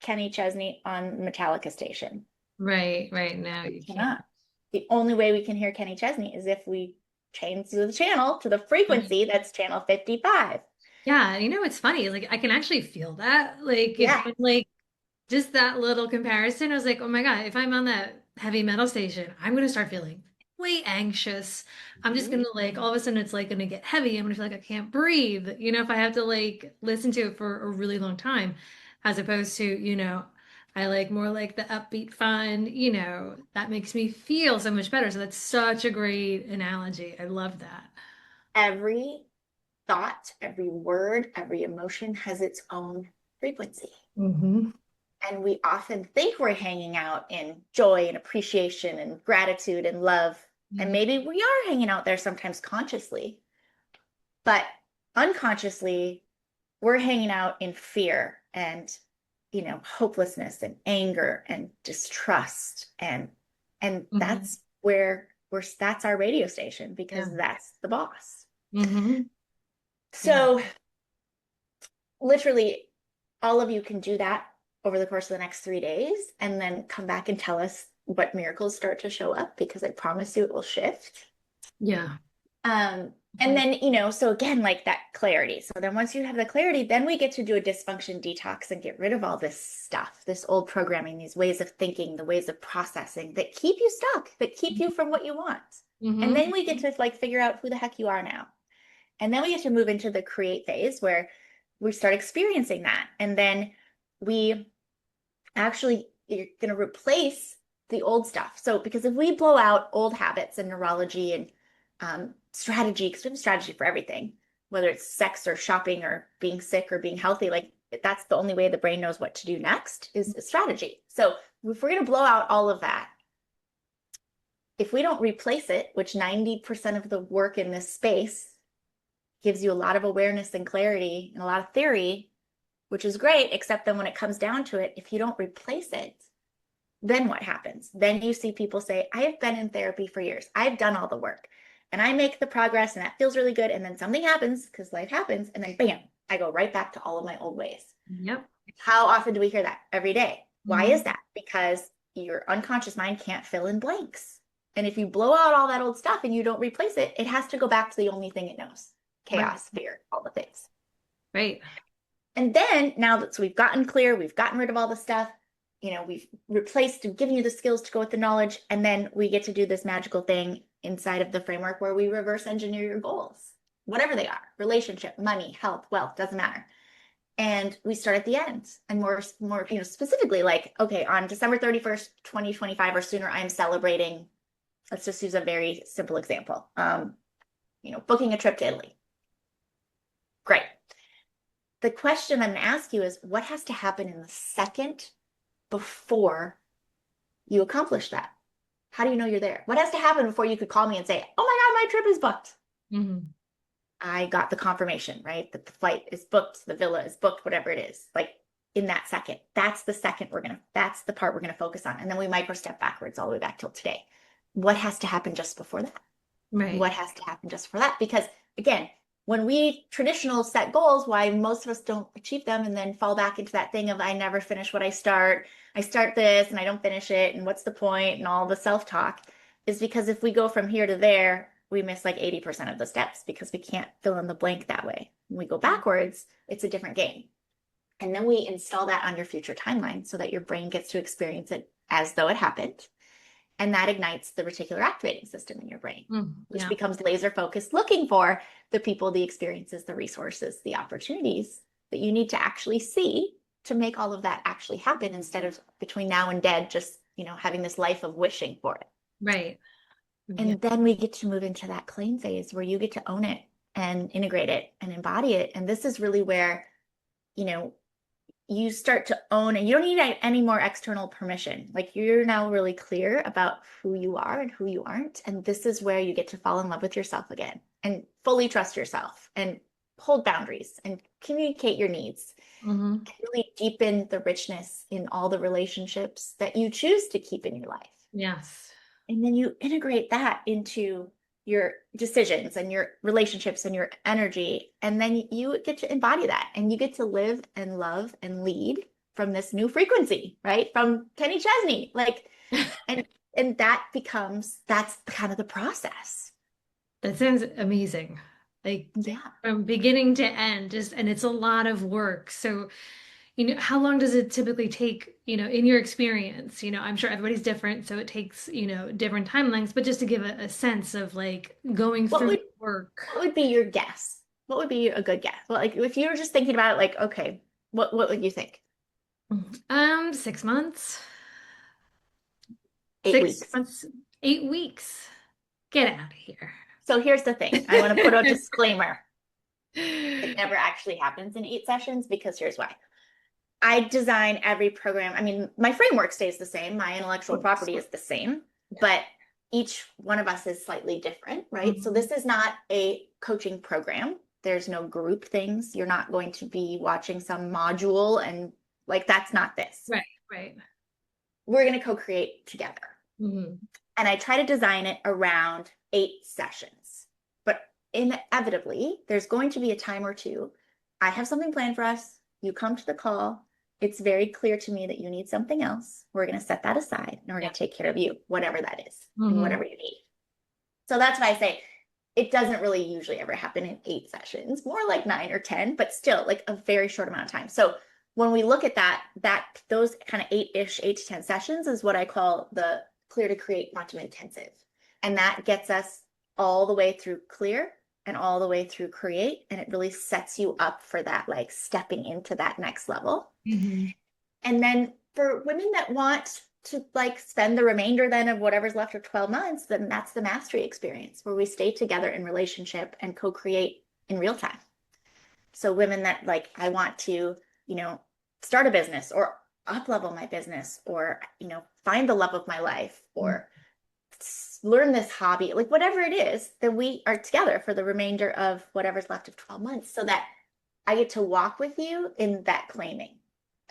Kenny Chesney on Metallica station? Right. Now you cannot. The only way we can hear Kenny Chesney is if we change the channel to the frequency that's channel 55. Yeah, it's funny. Like I can actually feel that. Like Yeah. just that little comparison, I was like, oh my God, if I'm on that heavy metal station, I'm gonna start feeling way anxious. I'm just gonna all of a sudden it's gonna get heavy. I'm gonna feel like I can't breathe, if I have to listen to it for a really long time, as opposed to, I like more like the upbeat fun, that makes me feel so much better. So that's such a great analogy. I love that. Every thought, every word, every emotion has its own frequency. Mm-hmm. And we often think we're hanging out in joy and appreciation and gratitude and love. Mm-hmm. And maybe we are hanging out there sometimes consciously, but unconsciously, we're hanging out in fear and, hopelessness and anger and distrust. And that's where that's our radio station, because that's the boss. Mm-hmm. So literally all of you can do that over the course of the next 3 days and then come back and tell us what miracles start to show up, because I promise you it will shift. Yeah. And then, so again, like that clarity. So then once you have the clarity, then we get to do a dysfunction detox and get rid of all this stuff, this old programming, these ways of thinking, the ways of processing that keep you stuck, that keep you from what you want. Mm-hmm. And then we get to figure out who the heck you are now. And then we get to move into the create phase where we start experiencing that. And then we actually, you're going to replace the old stuff. So because if we blow out old habits and neurology and strategy, because we have a strategy for everything, whether it's sex or shopping or being sick or being healthy, that's the only way the brain knows what to do next is a strategy. So if we're going to blow out all of that, if we don't replace it, which 90% of the work in this space gives you a lot of awareness and clarity and a lot of theory, which is great, except then when it comes down to it, if you don't replace it, then what happens? Then you see people say, I have been in therapy for years. I've done all the work and I make the progress and that feels really good. And then something happens because life happens. And then bam, I go right back to all of my old ways. Yep. How often do we hear that? Every day. Why is that? Because your unconscious mind can't fill in blanks. And if you blow out all that old stuff and you don't replace it, it has to go back to the only thing it knows. Chaos, fear, all the things. Right. And then now that so we've gotten clear, we've gotten rid of all the stuff, we've replaced and given you the skills to go with the knowledge. And then we get to do this magical thing inside of the framework where we reverse engineer your goals, whatever they are, relationship, money, health, wealth, doesn't matter. And we start at the end and more, specifically like, okay, on December 31st, 2025 or sooner, I'm celebrating. Let's just use a very simple example. Booking a trip to Italy. Great. The question I'm going to ask you is what has to happen in the second before you accomplish that? How do you know you're there? What has to happen before you could call me and say, oh my God, my trip is booked? Mm-hmm. I got the confirmation, right? That the flight is booked, the villa is booked, whatever it is. Like in that second, that's the part we're going to focus on. And then we micro step backwards all the way back till today. What has to happen just before that? Right. What has to happen just for that? Because again, when we traditional set goals, why most of us don't achieve them and then fall back into that thing of I never finish what I start. I start this and I don't finish it. And what's the point? And all the self-talk is because if we go from here to there, we miss like 80% of the steps because we can't fill in the blank that way. When we go backwards, it's a different game. And then we install that on your future timeline so that your brain gets to experience it as though it happened. And that ignites the reticular activating system in your brain, which becomes laser focused, looking for the people, the experiences, the resources, the opportunities that you need to actually see to make all of that actually happen instead of between now and dead, just, having this life of wishing for it. Right. And then we get to move into that claim phase where you get to own it and integrate it and embody it. And this is really where, you start to own, and you don't need any more external permission. Like you're now really clear about who you are and who you aren't. And this is where you get to fall in love with yourself again and fully trust yourself and hold boundaries and communicate your needs. And really deepen the richness in all the relationships that you choose to keep in your life. Yes. And then you integrate that into your decisions and your relationships and your energy. And then you get to embody that and you get to live and love and lead from this new frequency, right? From Kenny Chesney, and that's kind of the process. That sounds amazing. From beginning to end, and it's a lot of work. So, how long does it typically take, in your experience? I'm sure everybody's different, so it takes, different timelines, but just to give a sense of like going through work. What would be your guess? What would be a good guess? Well, like if you were just thinking about it, like, okay, what would you think? 6 months. 8 weeks. 6 months, 8 weeks. Get out of here. So here's the thing. I want to put a disclaimer. It never actually happens in 8 sessions because here's why. I design every program. I mean, my framework stays the same. My intellectual property is the same, but each one of us is slightly different, right? So this is not a coaching program. There's no group things. You're not going to be watching some module and like, that's not this. Right. We're going to co-create together. And I try to design it around 8 sessions, but inevitably there's going to be a time or two. I have something planned for us. You come to the call. It's very clear to me that you need something else. We're going to set that aside and we're going to take care of you, whatever that is, and whatever you need. So that's why I say it doesn't really usually ever happen in 8 sessions, more like 9 or 10, but still like a very short amount of time. So when we look at those kind of 8-ish, 8 to 10 sessions is what I call the Clear to Create Quantum Intensive. And that gets us all the way through clear and all the way through create. And it really sets you up for that, like stepping into that next level. And then for women that want to like spend the remainder then of whatever's left of 12 months, then that's the mastery experience where we stay together in relationship and co-create in real time. So women that like, I want to, start a business or up level my business or, find the love of my life or learn this hobby, like whatever it is, then we are together for the remainder of whatever's left of 12 months so that I get to walk with you in that claiming.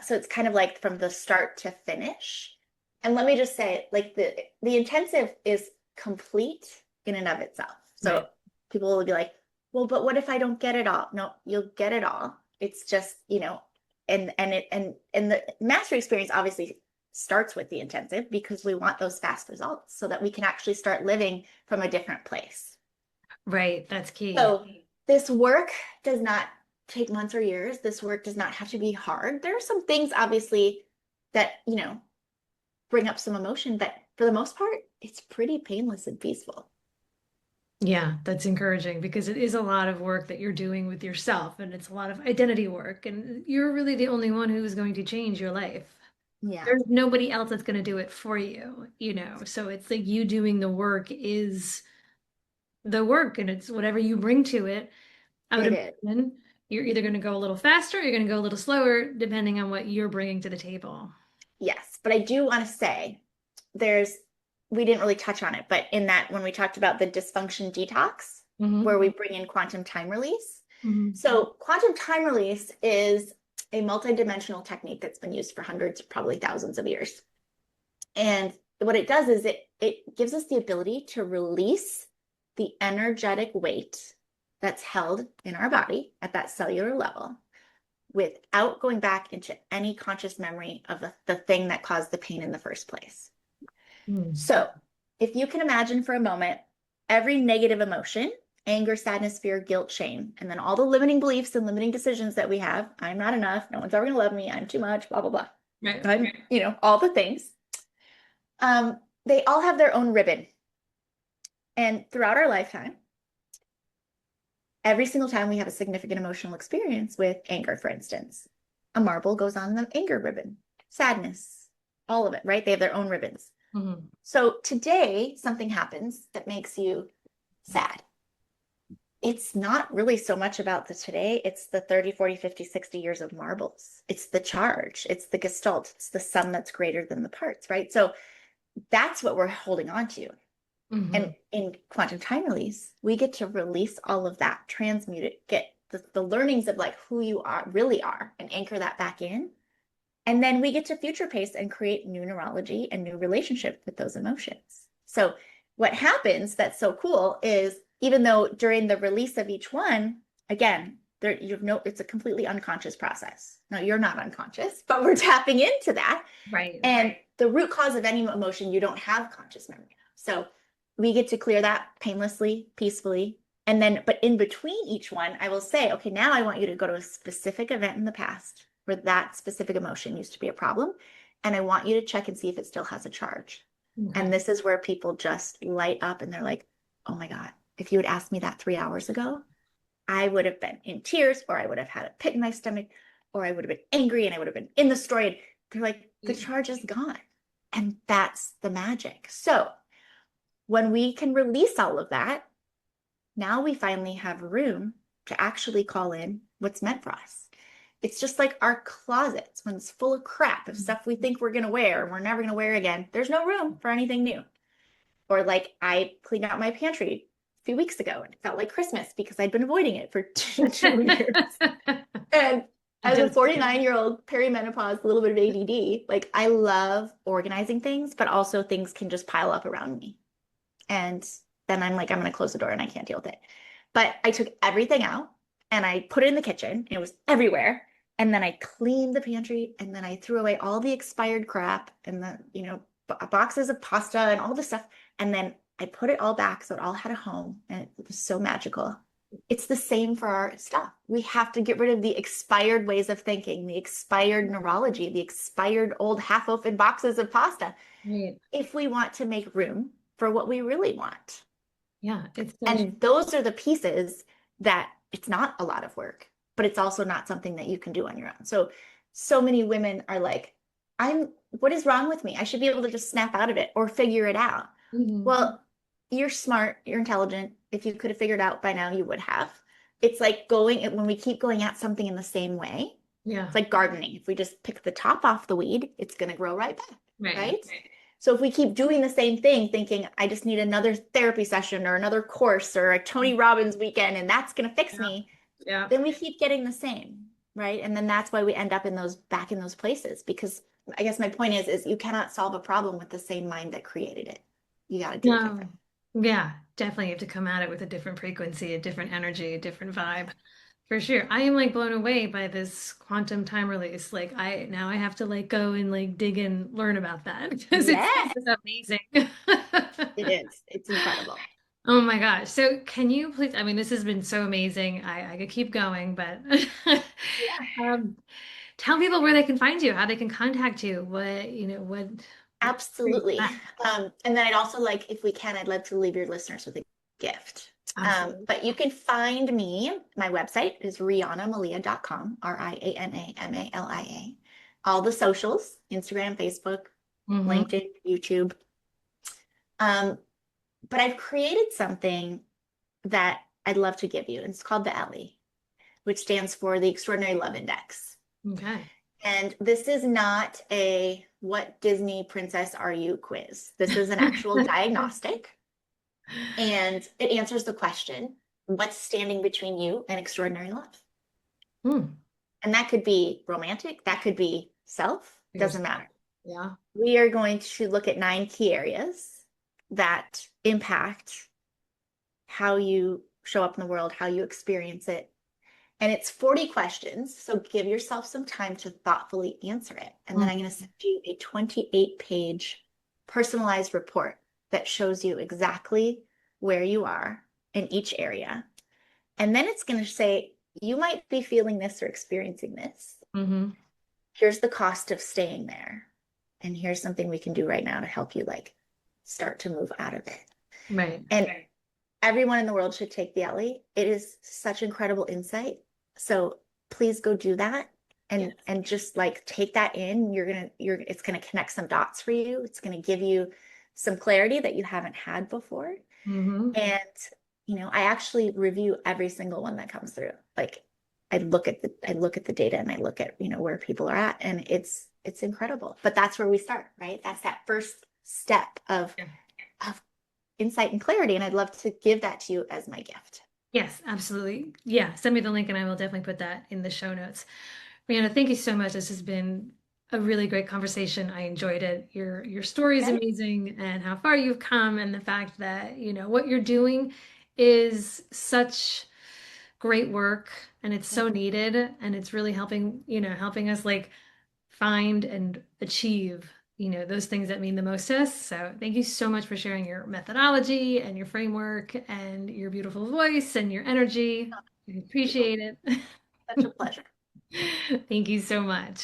So it's kind of like from the start to finish. And let me just say, like the intensive is complete in and of itself. So people will be like, well, but what if I don't get it all? No, you'll get it all. It's just, and the mastery experience obviously starts with the intensive because we want those fast results so that we can actually start living from a different place. Right. That's key. So this work does not take months or years. This work does not have to be hard. There are some things, obviously, that, bring up some emotion, but for the most part, it's pretty painless and peaceful. Yeah, that's encouraging because it is a lot of work that you're doing with yourself and it's a lot of identity work and you're really the only one who is going to change your life. Yeah, There's nobody else that's going to do it for you, you know? So it's like you doing the work is the work and it's whatever you bring to it. I would it is. imagine you're either going to go a little faster, or you're going to go a little slower, depending on what you're bringing to the table. Yes, but I do want to say there's, we didn't really touch on it, but in that when we talked about the dysfunction detox, where Hmm. we bring in quantum time release. Hmm. So quantum time release is a multidimensional technique that's been used for hundreds, probably thousands of years. And what it does is it gives us the ability to release the energetic weight that's held in our body at that cellular level without going back into any conscious memory of the thing that caused the pain in the first place. Hmm. So, if you can imagine for a moment every negative emotion, anger, sadness, fear, guilt, shame, and then all the limiting beliefs and limiting decisions that we have, I'm not enough, no one's ever going to love me, I'm too much, blah, blah, blah. Right. All the things. They all have their own ribbon. And throughout our lifetime, every single time we have a significant emotional experience with anger, for instance, a marble goes on the anger ribbon, sadness, all of it, right? They have their own ribbons. Hmm. So today, something happens that makes you sad. It's not really so much about the today, it's the 30, 40, 50, 60 years of marbles. It's the charge, it's the gestalt, it's the sum that's greater than the parts, right? So that's what we're holding on to. Hmm. And in quantum time release, we get to release all of that, transmute it, get the learnings of like who you are really are, and anchor that back in. And then we get to future pace and create new neurology and new relationship with those emotions. So what happens that's so cool is even though during the release of each one, again, it's a completely unconscious process. No, you're not unconscious, but we're tapping into that. Right. And the root cause of any emotion, you don't have conscious memory of. So we get to clear that painlessly, peacefully. And then, but in between each one, I will say, okay, now I want you to go to a specific event in the past where that specific emotion used to be a problem. And I want you to check and see if it still has a charge. Okay. And this is where people just light up and they're like, oh my God, if you had asked me that 3 hours ago, I would have been in tears, or I would have had a pit in my stomach, or I would have been angry and I would have been in the story. And they're like, the charge is gone. And that's the magic. So when we can release all of that, now we finally have room to actually call in what's meant for us. It's just like our closets when it's full of crap of stuff we think we're going to wear and we're never going to wear again. There's no room for anything new. Or like I cleaned out my pantry a few weeks ago and it felt like Christmas because I'd been avoiding it for 2 years. And It as a does. 49-year-old perimenopause, a little bit of ADD, like I love organizing things, but also things can just pile up around me. And then I'm like, I'm going to close the door and I can't deal with it. But I took everything out and I put it in the kitchen and it was everywhere. And then I cleaned the pantry and then I threw away all the expired crap and boxes of pasta and all the stuff. And then I put it all back so it all had a home and it was so magical. It's the same for our stuff. We have to get rid of the expired ways of thinking, the expired neurology, the expired old half-open boxes of pasta Right. if we want to make room for what we really want. Yeah, it's so true. And those are the pieces that it's not a lot of work, but it's also not something that you can do on your own. So many women are like, what is wrong with me? I should be able to just snap out of it or figure it out. Mhm. Well, you're smart, you're intelligent. If you could have figured out by now, you would have. It's like when we keep going at something in the same way, Yeah. it's like gardening. If we just pick the top off the weed, it's going to grow right back, Right. right? So if we keep doing the same thing, thinking, I just need another therapy session or another course or a Tony Robbins weekend and that's going to fix Yeah. me, Yeah. then we keep getting the same, right? And then that's why we end up back in those places. Because I guess my point is you cannot solve a problem with the same mind that created it. You got to do it No. different. Yeah, definitely you have to come at it with a different frequency, a different energy, a different vibe. For sure. I am like blown away by this quantum time release. Like I have to like go and like dig and learn about that because it's Yes, amazing. it is. It's incredible. Oh my gosh. So can you please, I mean, this has been so amazing. I could keep going, but um, tell people where they can find you, how they can contact you, what Absolutely. And then I'd also like, if we can, I'd love to leave your listeners with a gift. absolutely. But you can find me. My website is rianamalia.com, RianaMalia. All the socials, Instagram, Facebook, Hmm. LinkedIn, YouTube. Um, but I've created something that I'd love to give you. And it's called the Ellie, which stands for the Extraordinary Love Index. Okay. And this is not a what Disney princess are you quiz. This is an actual diagnostic. And it answers the question, what's standing between you and extraordinary love? Hmm. And that could be romantic, that could be self, Figures. doesn't matter. Yeah. We are going to look at 9 key areas that impact how you show up in the world, how you experience it. And it's 40 questions. So give yourself some time to thoughtfully answer it. And then I'm going to Mhm. send you a 28-page personalized report that shows you exactly where you are in each area. And then it's going to say, you might be feeling this or experiencing this. Hmm. Here's the cost of staying there. And here's something we can do right now to help you like start to move out of it. Right. And everyone in the world should take the Ellie. It is such incredible insight. So please go do that Yeah. and just like take that in. You're it's gonna connect some dots for you. It's gonna give you some clarity that you haven't had before. Hmm. And I actually review every single one that comes through. Like I look at the data and I look at, where people are at and it's incredible. But that's where we start, right? That's that first step of insight and clarity. And I'd love to give that to you as my gift. Yes, absolutely. Yeah, send me the link and I will definitely put that in the show notes. Rihanna, thank you so much. This has been a really great conversation. I enjoyed it. Your story is Okay. amazing and how far you've come and the fact that, what you're doing is such great work and it's so needed and it's really helping us like find and achieve, those things that mean the most to us. So thank you so much for sharing your methodology and your framework and your beautiful voice and your energy. I appreciate it. Such a pleasure. Thank you so much.